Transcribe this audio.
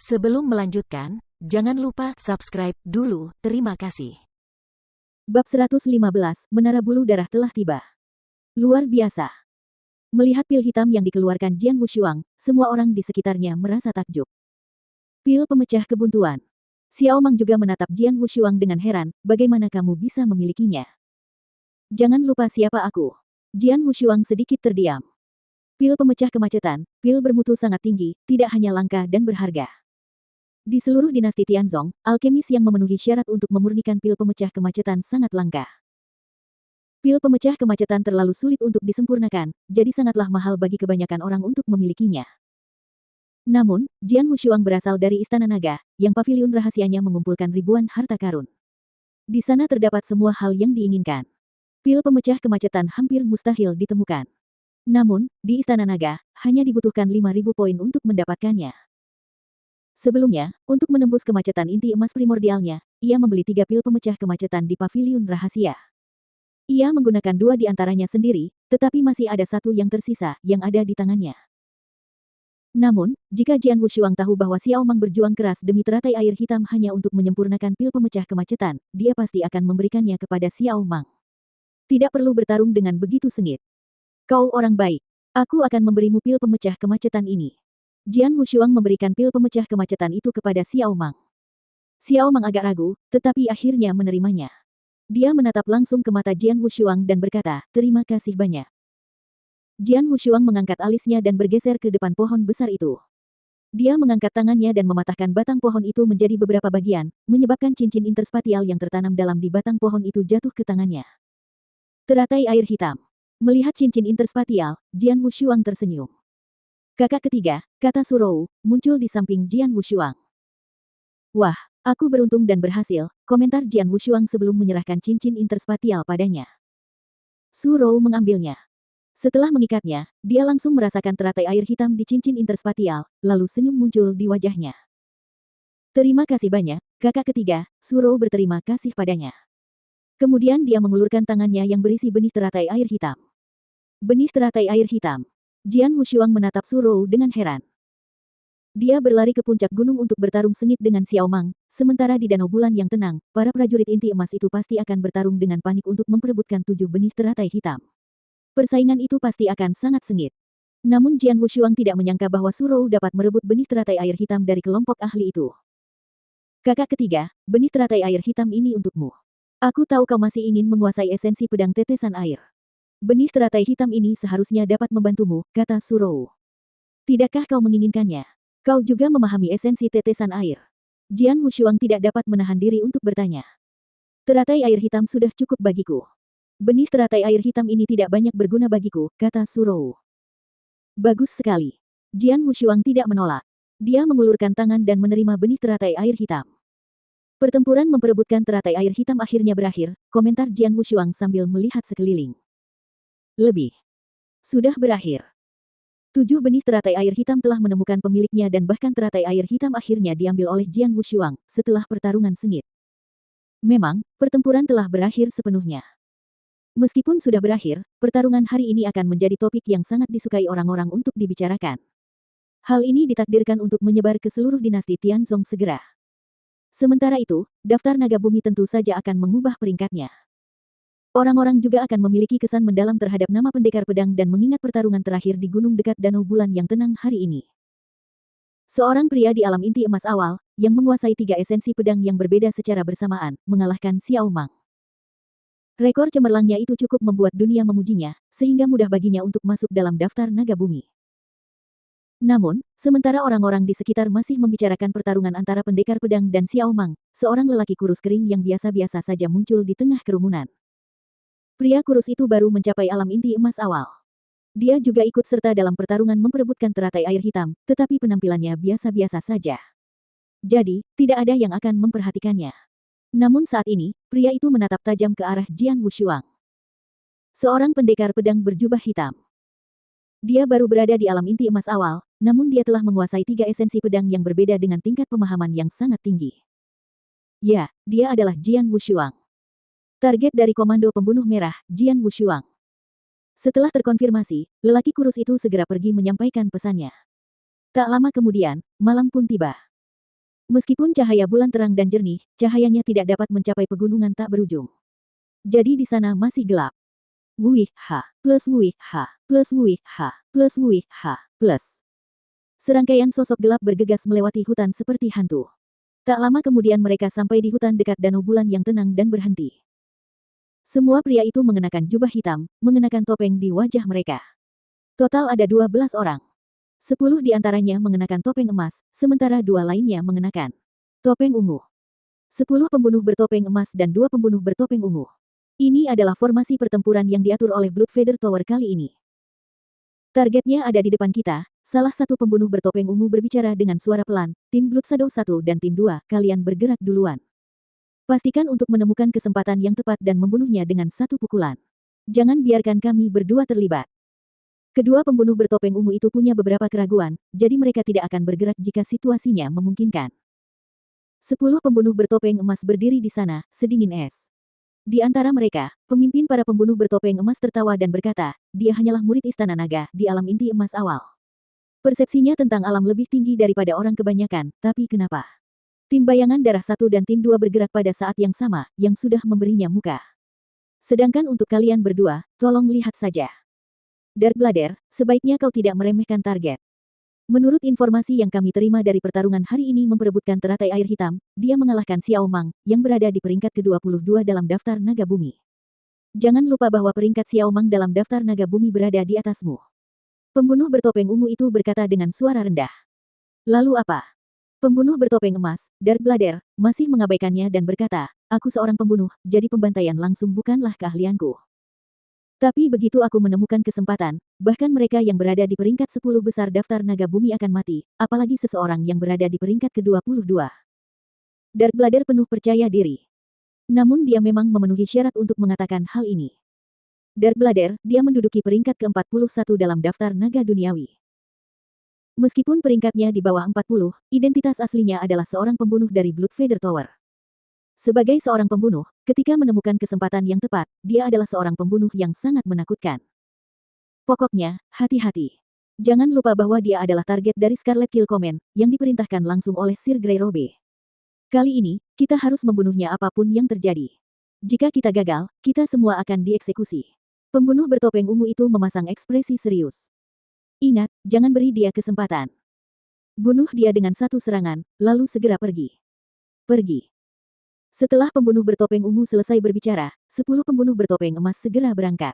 Sebelum melanjutkan, jangan lupa subscribe dulu. Terima kasih. Bab 115, Menara Bulu Darah telah tiba. Luar biasa. Melihat pil hitam yang dikeluarkan Jian Wushuang, semua orang di sekitarnya merasa takjub. Pil pemecah kebuntuan. Xiao Mang juga menatap Jian Wushuang dengan heran, bagaimana kamu bisa memilikinya? Jangan lupa siapa aku. Jian Wushuang sedikit terdiam. Pil pemecah kemacetan, pil bermutu sangat tinggi, tidak hanya langka dan berharga. Di seluruh dinasti Tianzong, alkemis yang memenuhi syarat untuk memurnikan pil pemecah kemacetan sangat langka. Pil pemecah kemacetan terlalu sulit untuk disempurnakan, jadi sangatlah mahal bagi kebanyakan orang untuk memilikinya. Namun, Jian Wushuang berasal dari Istana Naga, yang paviliun rahasianya mengumpulkan ribuan harta karun. Di sana terdapat semua hal yang diinginkan. Pil pemecah kemacetan hampir mustahil ditemukan. Namun, di Istana Naga, hanya dibutuhkan 5.000 poin untuk mendapatkannya. Sebelumnya, untuk menembus kemacetan inti emas primordialnya, ia membeli 3 pil pemecah kemacetan di paviliun rahasia. Ia menggunakan 2 di antaranya sendiri, tetapi masih ada 1 yang tersisa, yang ada di tangannya. Namun, jika Jian Wushuang tahu bahwa Xiao Mang berjuang keras demi teratai air hitam hanya untuk menyempurnakan pil pemecah kemacetan, dia pasti akan memberikannya kepada Xiao Mang. Tidak perlu bertarung dengan begitu sengit. Kau orang baik. Aku akan memberimu pil pemecah kemacetan ini. Jian Wushuang memberikan pil pemecah kemacetan itu kepada Xiao Mang. Xiao Mang agak ragu, tetapi akhirnya menerimanya. Dia menatap langsung ke mata Jian Wushuang dan berkata, terima kasih banyak. Jian Wushuang mengangkat alisnya dan bergeser ke depan pohon besar itu. Dia mengangkat tangannya dan mematahkan batang pohon itu menjadi beberapa bagian, menyebabkan cincin interspatial yang tertanam dalam di batang pohon itu jatuh ke tangannya. Teratai air hitam. Melihat cincin interspatial, Jian Wushuang tersenyum. Kakak ketiga, kata Surou, muncul di samping Jian Wushuang. Wah, aku beruntung dan berhasil, komentar Jian Wushuang sebelum menyerahkan cincin interspatial padanya. Surou mengambilnya. Setelah mengikatnya, dia langsung merasakan teratai air hitam di cincin interspatial, lalu senyum muncul di wajahnya. Terima kasih banyak, kakak ketiga, Surou berterima kasih padanya. Kemudian dia mengulurkan tangannya yang berisi benih teratai air hitam. Benih teratai air hitam. Jian Wushuang menatap Surou dengan heran. Dia berlari ke puncak gunung untuk bertarung sengit dengan Xiao Mang, sementara di danau bulan yang tenang, para prajurit inti emas itu pasti akan bertarung dengan panik untuk memperebutkan 7 benih teratai hitam. Persaingan itu pasti akan sangat sengit. Namun Jian Wushuang tidak menyangka bahwa Surou dapat merebut benih teratai air hitam dari kelompok ahli itu. Kakak ketiga, benih teratai air hitam ini untukmu. Aku tahu kau masih ingin menguasai esensi pedang tetesan air. Benih teratai hitam ini seharusnya dapat membantumu, kata Surou. Tidakkah kau menginginkannya? Kau juga memahami esensi tetesan air. Jian Wushuang tidak dapat menahan diri untuk bertanya. Teratai air hitam sudah cukup bagiku. Benih teratai air hitam ini tidak banyak berguna bagiku, kata Surou. Bagus sekali. Jian Wushuang tidak menolak. Dia mengulurkan tangan dan menerima benih teratai air hitam. Pertempuran memperebutkan teratai air hitam akhirnya berakhir, komentar Jian Wushuang sambil melihat sekeliling. Lebih. Sudah berakhir. 7 benih teratai air hitam telah menemukan pemiliknya dan bahkan teratai air hitam akhirnya diambil oleh Jian Wushuang, setelah pertarungan sengit. Memang, pertempuran telah berakhir sepenuhnya. Meskipun sudah berakhir, pertarungan hari ini akan menjadi topik yang sangat disukai orang-orang untuk dibicarakan. Hal ini ditakdirkan untuk menyebar ke seluruh dinasti Tianzong segera. Sementara itu, daftar naga bumi tentu saja akan mengubah peringkatnya. Orang-orang juga akan memiliki kesan mendalam terhadap nama pendekar pedang dan mengingat pertarungan terakhir di gunung dekat danau bulan yang tenang hari ini. Seorang pria di alam inti emas awal, yang menguasai 3 esensi pedang yang berbeda secara bersamaan, mengalahkan Xiao Mang. Rekor cemerlangnya itu cukup membuat dunia memujinya, sehingga mudah baginya untuk masuk dalam daftar naga bumi. Namun, sementara orang-orang di sekitar masih membicarakan pertarungan antara pendekar pedang dan Xiao Mang, seorang lelaki kurus kering yang biasa-biasa saja muncul di tengah kerumunan. Pria kurus itu baru mencapai alam inti emas awal. Dia juga ikut serta dalam pertarungan memperebutkan teratai air hitam, tetapi penampilannya biasa-biasa saja. Jadi, tidak ada yang akan memperhatikannya. Namun saat ini, pria itu menatap tajam ke arah Jian Wushuang. Seorang pendekar pedang berjubah hitam. Dia baru berada di alam inti emas awal, namun dia telah menguasai 3 esensi pedang yang berbeda dengan tingkat pemahaman yang sangat tinggi. Ya, dia adalah Jian Wushuang. Target dari Komando Pembunuh Merah, Jian Wushuang. Setelah terkonfirmasi, lelaki kurus itu segera pergi menyampaikan pesannya. Tak lama kemudian, malam pun tiba. Meskipun cahaya bulan terang dan jernih, cahayanya tidak dapat mencapai pegunungan tak berujung. Jadi di sana masih gelap. Wuih ha, plus wuih ha, plus wuih ha, plus wuih ha, plus. Serangkaian sosok gelap bergegas melewati hutan seperti hantu. Tak lama kemudian mereka sampai di hutan dekat danau bulan yang tenang dan berhenti. Semua pria itu mengenakan jubah hitam, mengenakan topeng di wajah mereka. Total ada 12 orang. 10 di antaranya mengenakan topeng emas, sementara 2 lainnya mengenakan topeng ungu. 10 pembunuh bertopeng emas dan 2 pembunuh bertopeng ungu. Ini adalah formasi pertempuran yang diatur oleh Bloodfeather Tower kali ini. Targetnya ada di depan kita, salah satu pembunuh bertopeng ungu berbicara dengan suara pelan, tim Blood Shadow 1 dan tim 2, kalian bergerak duluan. Pastikan untuk menemukan kesempatan yang tepat dan membunuhnya dengan satu pukulan. Jangan biarkan kami berdua terlibat. Kedua pembunuh bertopeng ungu itu punya beberapa keraguan, jadi mereka tidak akan bergerak jika situasinya memungkinkan. 10 pembunuh bertopeng emas berdiri di sana, sedingin es. Di antara mereka, pemimpin para pembunuh bertopeng emas tertawa dan berkata, dia hanyalah murid Istana Naga di alam inti emas awal. Persepsinya tentang alam lebih tinggi daripada orang kebanyakan, tapi kenapa? Tim bayangan darah 1 dan tim 2 bergerak pada saat yang sama, yang sudah memberinya muka. Sedangkan untuk kalian berdua, tolong lihat saja. Darkblader, sebaiknya kau tidak meremehkan target. Menurut informasi yang kami terima dari pertarungan hari ini memperebutkan teratai air hitam, dia mengalahkan Xiao Mang, yang berada di peringkat ke-22 dalam daftar naga bumi. Jangan lupa bahwa peringkat Xiao Mang dalam daftar naga bumi berada di atasmu. Pembunuh bertopeng ungu itu berkata dengan suara rendah. Lalu apa? Pembunuh bertopeng emas, Darkblader, masih mengabaikannya dan berkata, aku seorang pembunuh, jadi pembantaian langsung bukanlah keahlianku. Tapi begitu aku menemukan kesempatan, bahkan mereka yang berada di peringkat 10 besar daftar naga bumi akan mati, apalagi seseorang yang berada di peringkat ke-22. Darkblader penuh percaya diri. Namun dia memang memenuhi syarat untuk mengatakan hal ini. Darkblader, dia menduduki peringkat ke-41 dalam daftar naga duniawi. Meskipun peringkatnya di bawah 40, identitas aslinya adalah seorang pembunuh dari Bloodfeather Tower. Sebagai seorang pembunuh, ketika menemukan kesempatan yang tepat, dia adalah seorang pembunuh yang sangat menakutkan. Pokoknya, hati-hati. Jangan lupa bahwa dia adalah target dari Scarlet Kill Command, yang diperintahkan langsung oleh Sir Greyrobe. Kali ini, kita harus membunuhnya apapun yang terjadi. Jika kita gagal, kita semua akan dieksekusi. Pembunuh bertopeng ungu itu memasang ekspresi serius. Ingat, jangan beri dia kesempatan. Bunuh dia dengan satu serangan, lalu segera pergi. Pergi. Setelah pembunuh bertopeng ungu selesai berbicara, 10 pembunuh bertopeng emas segera berangkat.